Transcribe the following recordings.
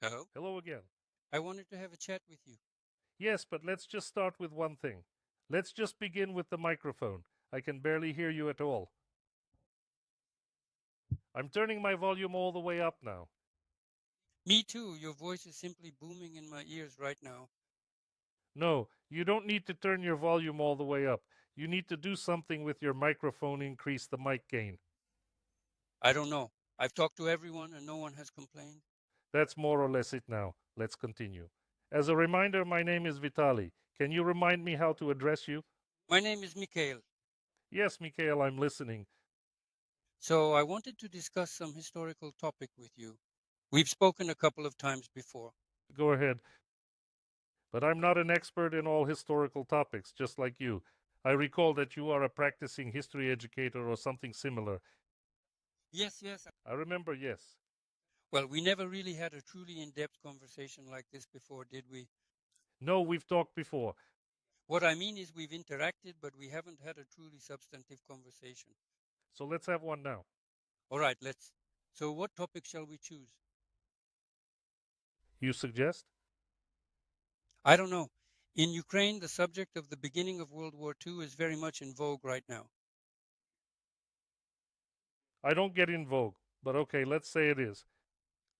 Hello? Hello again. I wanted to have a chat with you. Yes, but let's just start with one thing. Let's just begin with the microphone. I can barely hear you at all. I'm turning my volume all the way up now. Me too. Your voice is simply booming in my ears right now. No, you don't need to turn your volume all the way up. You need to do something with your microphone, increase the mic gain. I don't know. I've talked to everyone and no one has complained. That's more or less it now. Let's continue. As a reminder, my name is Vitali. Can you remind me how to address you? My name is Mikhail. Yes, Mikhail, I'm listening. So I wanted to discuss some historical topic with you. We've spoken a couple of times before. Go ahead. But I'm not an expert in all historical topics, just like you. I recall that you are a practicing history educator or something similar. Yes. I remember, yes. Well, we never really had a truly in-depth conversation like this before, did we? No, we've talked before. What I mean is we've interacted, but we haven't had a truly substantive conversation. So let's have one now. All right, let's. So what topic shall we choose? You suggest? I don't know. In Ukraine, the subject of the beginning of World War II is very much in vogue right now. I don't get in vogue, but okay, let's say it is.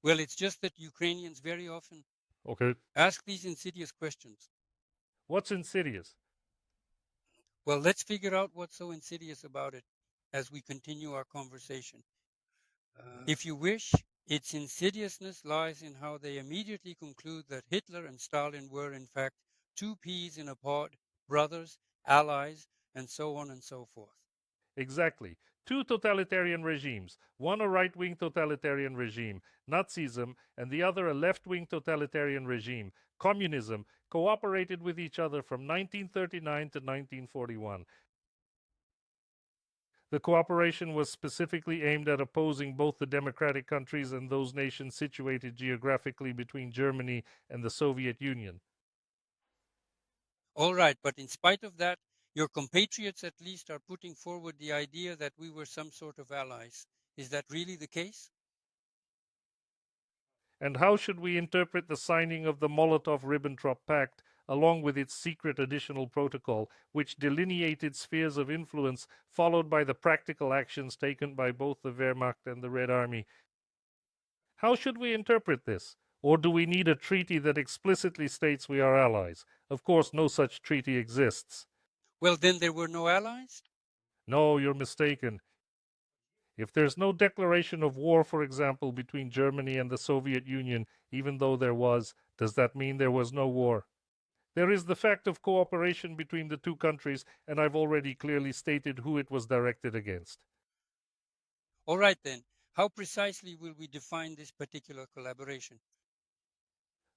Well, it's just that Ukrainians very often Okay. ask these insidious questions. What's insidious? Well, let's figure out what's so insidious about it as we continue our conversation. If you wish, its insidiousness lies in how they immediately conclude that Hitler and Stalin were, in fact, two peas in a pod, brothers, allies, and so on and so forth. Exactly. Two totalitarian regimes, one a right wing totalitarian regime, Nazism, and the other a left wing totalitarian regime, communism, cooperated with each other from 1939 to 1941. The cooperation was specifically aimed at opposing both the democratic countries and those nations situated geographically between Germany and the Soviet Union. All right, but in spite of that, your compatriots at least are putting forward the idea that we were some sort of allies. Is that really the case? And how should we interpret the signing of the Molotov Ribbentrop Pact, along with its secret additional protocol, which delineated spheres of influence, followed by the practical actions taken by both the Wehrmacht and the Red Army? How should we interpret this? Or do we need a treaty that explicitly states we are allies? Of course, no such treaty exists. Well, then there were no allies? No, you're mistaken. If there's no declaration of war, for example, between Germany and the Soviet Union, even though there was, does that mean there was no war? There is the fact of cooperation between the two countries, and I've already clearly stated who it was directed against. All right, then. How precisely will we define this particular collaboration?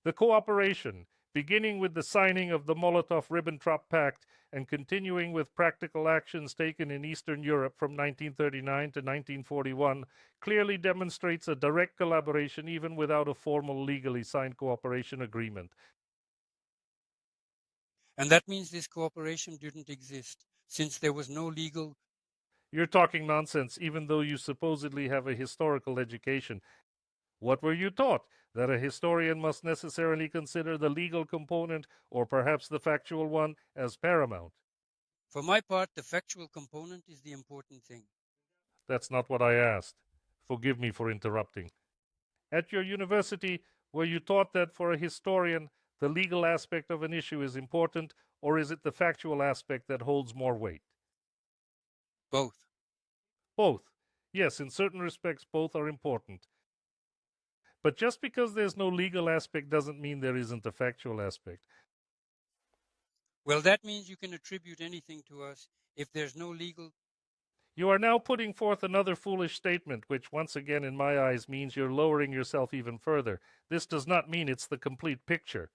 The cooperation, beginning with the signing of the Molotov Ribbentrop Pact and continuing with practical actions taken in Eastern Europe from 1939 to 1941, clearly demonstrates a direct collaboration even without a formal legally signed cooperation agreement. And that means this cooperation didn't exist, since there was no legal. You're talking nonsense, even though you supposedly have a historical education. What were you taught? That a historian must necessarily consider the legal component, or perhaps the factual one, as paramount. For my part, the factual component is the important thing. That's not what I asked. Forgive me for interrupting. At your university, were you taught that for a historian, the legal aspect of an issue is important, or is it the factual aspect that holds more weight? Both. Both. Yes, in certain respects, both are important. But just because there's no legal aspect doesn't mean there isn't a factual aspect. Well, that means you can attribute anything to us if there's no legal. You are now putting forth another foolish statement, which, once again, in my eyes, means you're lowering yourself even further. This does not mean it's the complete picture.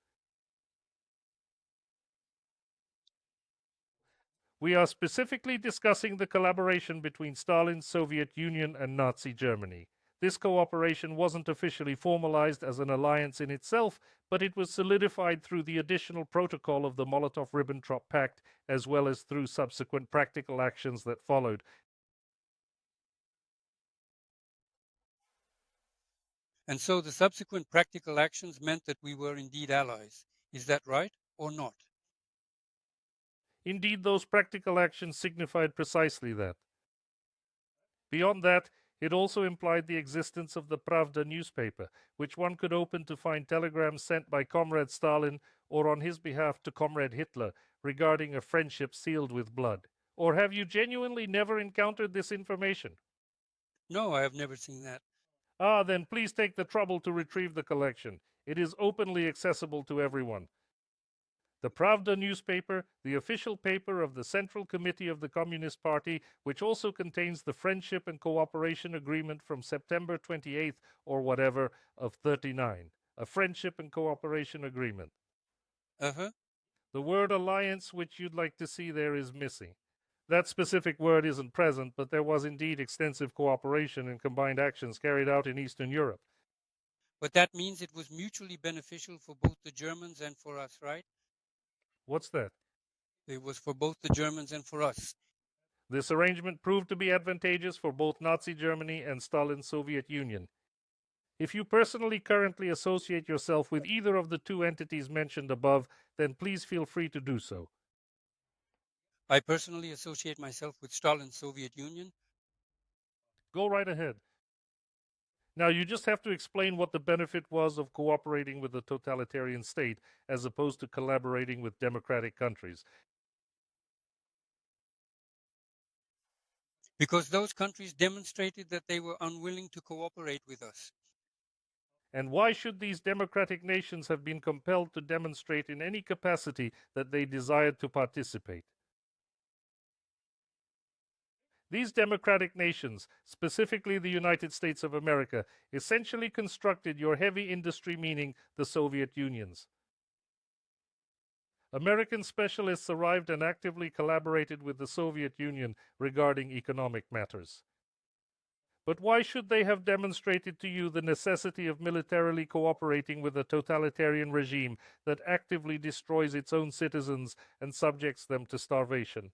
We are specifically discussing the collaboration between Stalin's Soviet Union and Nazi Germany. This cooperation wasn't officially formalized as an alliance in itself, but it was solidified through the additional protocol of the Molotov Ribbentrop Pact, as well as through subsequent practical actions that followed. And so the subsequent practical actions meant that we were indeed allies. Is that right or not? Indeed, those practical actions signified precisely that. Beyond that, it also implied the existence of the Pravda newspaper, which one could open to find telegrams sent by Comrade Stalin or on his behalf to Comrade Hitler regarding a friendship sealed with blood. Or have you genuinely never encountered this information? No, I have never seen that. Ah, then please take the trouble to retrieve the collection. It is openly accessible to everyone. The Pravda newspaper, the official paper of the Central Committee of the Communist Party, which also contains the Friendship and Cooperation Agreement from September 28th or whatever of 39. A Friendship and Cooperation Agreement. Uh-huh. The word alliance, which you'd like to see there, is missing. That specific word isn't present, but there was indeed extensive cooperation and combined actions carried out in Eastern Europe. But that means it was mutually beneficial for both the Germans and for us, right? What's that? It was for both the Germans and for us. This arrangement proved to be advantageous for both Nazi Germany and Stalin's Soviet Union. If you personally currently associate yourself with either of the two entities mentioned above, then please feel free to do so. I personally associate myself with Stalin's Soviet Union. Go right ahead. Now, you just have to explain what the benefit was of cooperating with a totalitarian state as opposed to collaborating with democratic countries. Because those countries demonstrated that they were unwilling to cooperate with us. And why should these democratic nations have been compelled to demonstrate in any capacity that they desired to participate? These democratic nations, specifically the United States of America, essentially constructed your heavy industry, meaning the Soviet Unions. American specialists arrived and actively collaborated with the Soviet Union regarding economic matters. But why should they have demonstrated to you the necessity of militarily cooperating with a totalitarian regime that actively destroys its own citizens and subjects them to starvation?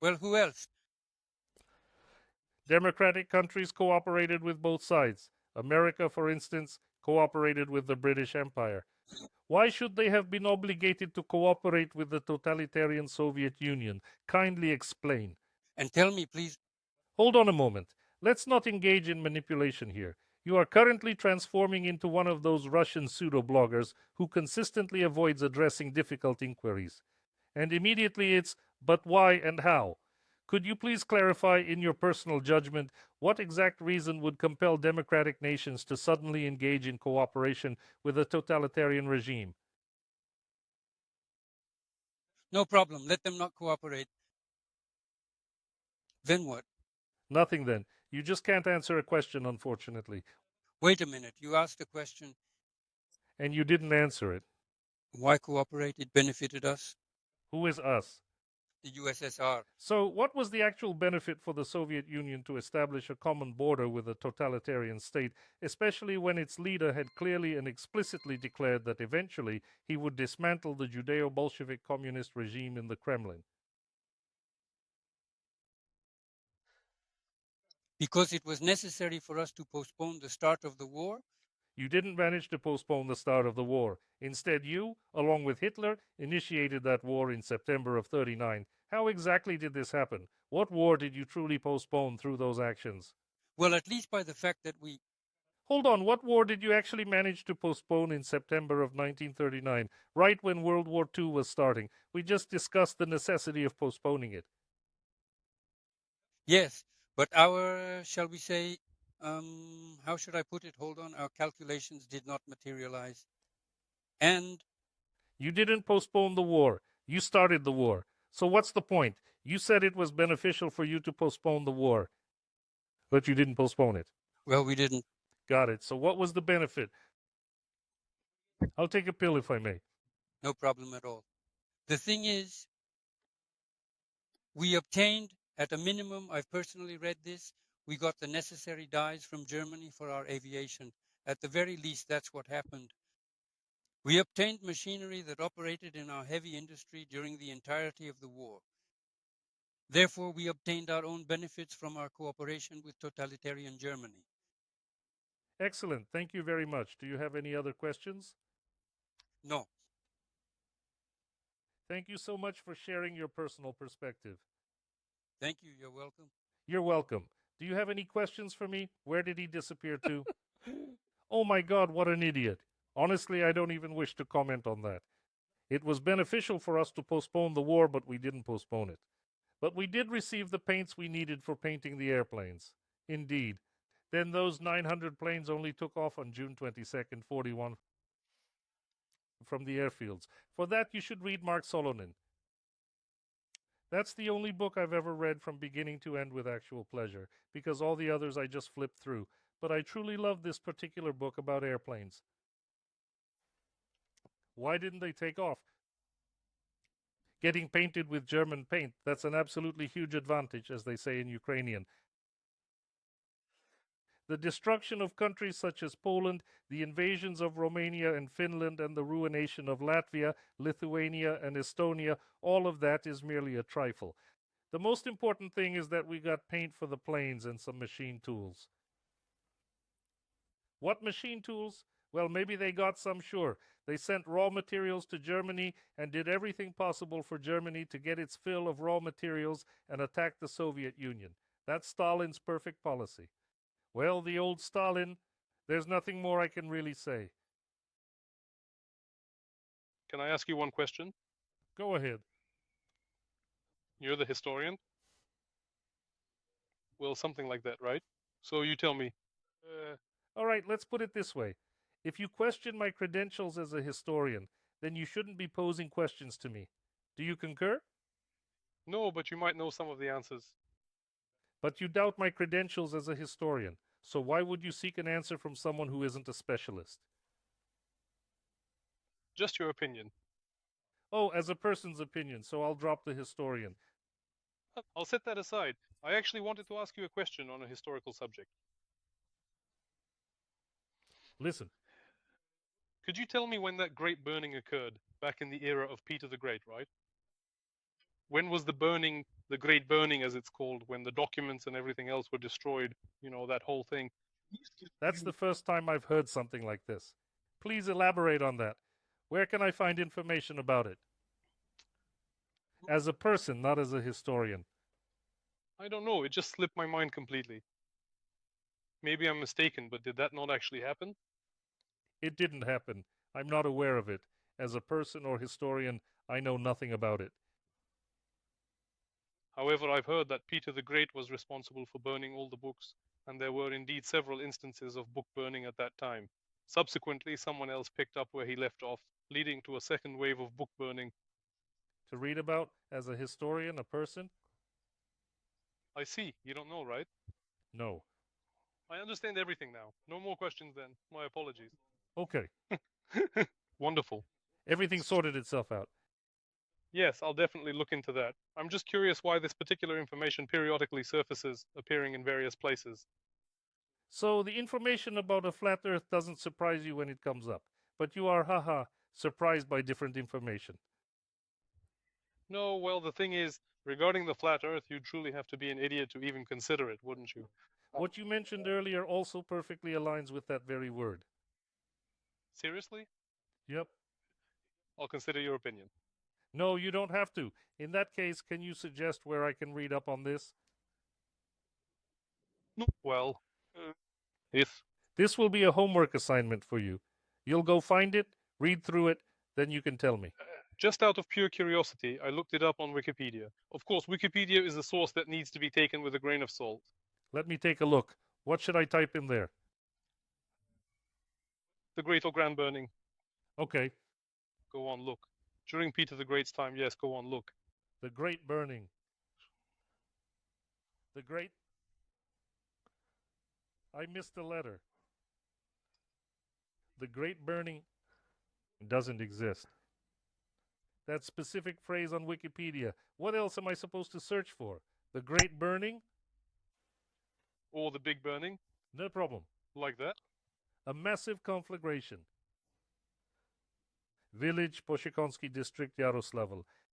Well, who else? Democratic countries cooperated with both sides. America, for instance, cooperated with the British Empire. Why should they have been obligated to cooperate with the totalitarian Soviet Union? Kindly explain. And tell me, please. Hold on a moment. Let's not engage in manipulation here. You are currently transforming into one of those Russian pseudo-bloggers who consistently avoids addressing difficult inquiries. And immediately it's, but why and how? Could you please clarify in your personal judgment what exact reason would compel democratic nations to suddenly engage in cooperation with a totalitarian regime? No problem. Let them not cooperate. Then what? Nothing then. You just can't answer a question, unfortunately. Wait a minute. You asked a question. And you didn't answer it. Why cooperate? It benefited us. Who is us? The USSR. So, what was the actual benefit for the Soviet Union to establish a common border with a totalitarian state, especially when its leader had clearly and explicitly declared that eventually he would dismantle the Judeo Bolshevik communist regime in the Kremlin? Because it was necessary for us to postpone the start of the war. You didn't manage to postpone the start of the war. Instead, you, along with Hitler, initiated that war in September of 39. How exactly did this happen? What war did you truly postpone through those actions? Well, at least by the fact that we. Hold on, what war did you actually manage to postpone in September of 1939, right when World War II was starting? We just discussed the necessity of postponing it. Yes, but our, shall we say, how should I put it? Hold on. Our calculations did not materialize. And You didn't postpone the war. You started the war. So what's the point? You said it was beneficial for you to postpone the war, but you didn't postpone it. well, we didn't. Got it. So what was the benefit? I'll take a pill if I may. No problem at all. The thing is, we obtained, at a minimum, I've personally read this, we got the necessary dyes from Germany for our aviation. At the very least, that's what happened. We obtained machinery that operated in our heavy industry during the entirety of the war. Therefore, we obtained our own benefits from our cooperation with totalitarian Germany. Excellent. Thank you very much. Do you have any other questions? No, Thank you so much for sharing your personal perspective. thank you. You're welcome. You're welcome. Do you have any questions for me? Where did he disappear to? Oh my God, what an idiot. Honestly, I don't even wish to comment on that. It was beneficial for us to postpone the war, but we didn't postpone it. But we did receive the paints we needed for painting the airplanes. Indeed. Then those 900 planes only took off on June 22nd, 41 from the airfields. For that, you should read Mark Solonin. That's the only book I've ever read from beginning to end with actual pleasure, because all the others I just flipped through. But I truly love this particular book about airplanes. Why didn't they take off? Getting painted with German paint, that's an absolutely huge advantage, as they say in Ukrainian. The destruction of countries such as Poland, the invasions of Romania and Finland, and the ruination of Latvia, Lithuania, and Estonia, all of that is merely a trifle. The most important thing is that we got paint for the planes and some machine tools. What machine tools? Well, maybe they got some, sure. They sent raw materials to Germany and did everything possible for Germany to get its fill of raw materials and attack the Soviet Union. That's Stalin's perfect policy. Well, the old Stalin, there's nothing more I can really say. Can I ask you one question? Go ahead. You're the historian? Well, something like that, right? So you tell me. All right, let's put it this way. If you question my credentials as a historian, then you shouldn't be posing questions to me. Do you concur? No, but you might know some of the answers. But you doubt my credentials as a historian, so why would you seek an answer from someone who isn't a specialist? Just your opinion. Oh, as a person's opinion, so I'll drop the historian. I'll set that aside. I actually wanted to ask you a question on a historical subject. Listen. Could you tell me when that great burning occurred, back in the era of Peter the Great, right? When was the burning, the great burning as it's called, when the documents and everything else were destroyed, you know, that whole thing? That's the first time I've heard something like this. Please elaborate on that. Where can I find information about it? As a person, not as a historian. I don't know, it just slipped my mind completely. Maybe I'm mistaken, but did that not actually happen? It didn't happen. I'm not aware of it. As a person or historian, I know nothing about it. However, I've heard that Peter the Great was responsible for burning all the books, and there were indeed several instances of book burning at that time. Subsequently, someone else picked up where he left off, leading to a second wave of book burning. To read about as a historian, a person? I see. You don't know, right? No. I understand everything now. No more questions then. My apologies. Okay. Wonderful. Everything sorted itself out. Yes, I'll definitely look into that. I'm just curious why this particular information periodically surfaces, appearing in various places. So the information about a flat earth doesn't surprise you when it comes up, but you are, haha, surprised by different information. No, well, the thing is, regarding the flat earth, you'd truly have to be an idiot to even consider it, wouldn't you? What you mentioned earlier also perfectly aligns with that very word. Seriously? Yep. I'll consider your opinion. No, you don't have to. In that case, can you suggest where I can read up on this? No, well, if This will be a homework assignment for you. You'll go find it, read through it, then you can tell me. just out of pure curiosity, I looked it up on Wikipedia. Of course, Wikipedia is a source that needs to be taken with a grain of salt. Let me take a look. What should I type in there? The Great or Grand Burning. Okay. Go on, look. During Peter the Great's time, yes, go on, look. The Great Burning. The Great. I missed a letter. The Great Burning doesn't exist. That specific phrase on Wikipedia. What else am I supposed to search for? The Great Burning? Or the Big Burning. No problem. Like that. A massive conflagration. Village, Poshikonski district, Yaroslavl.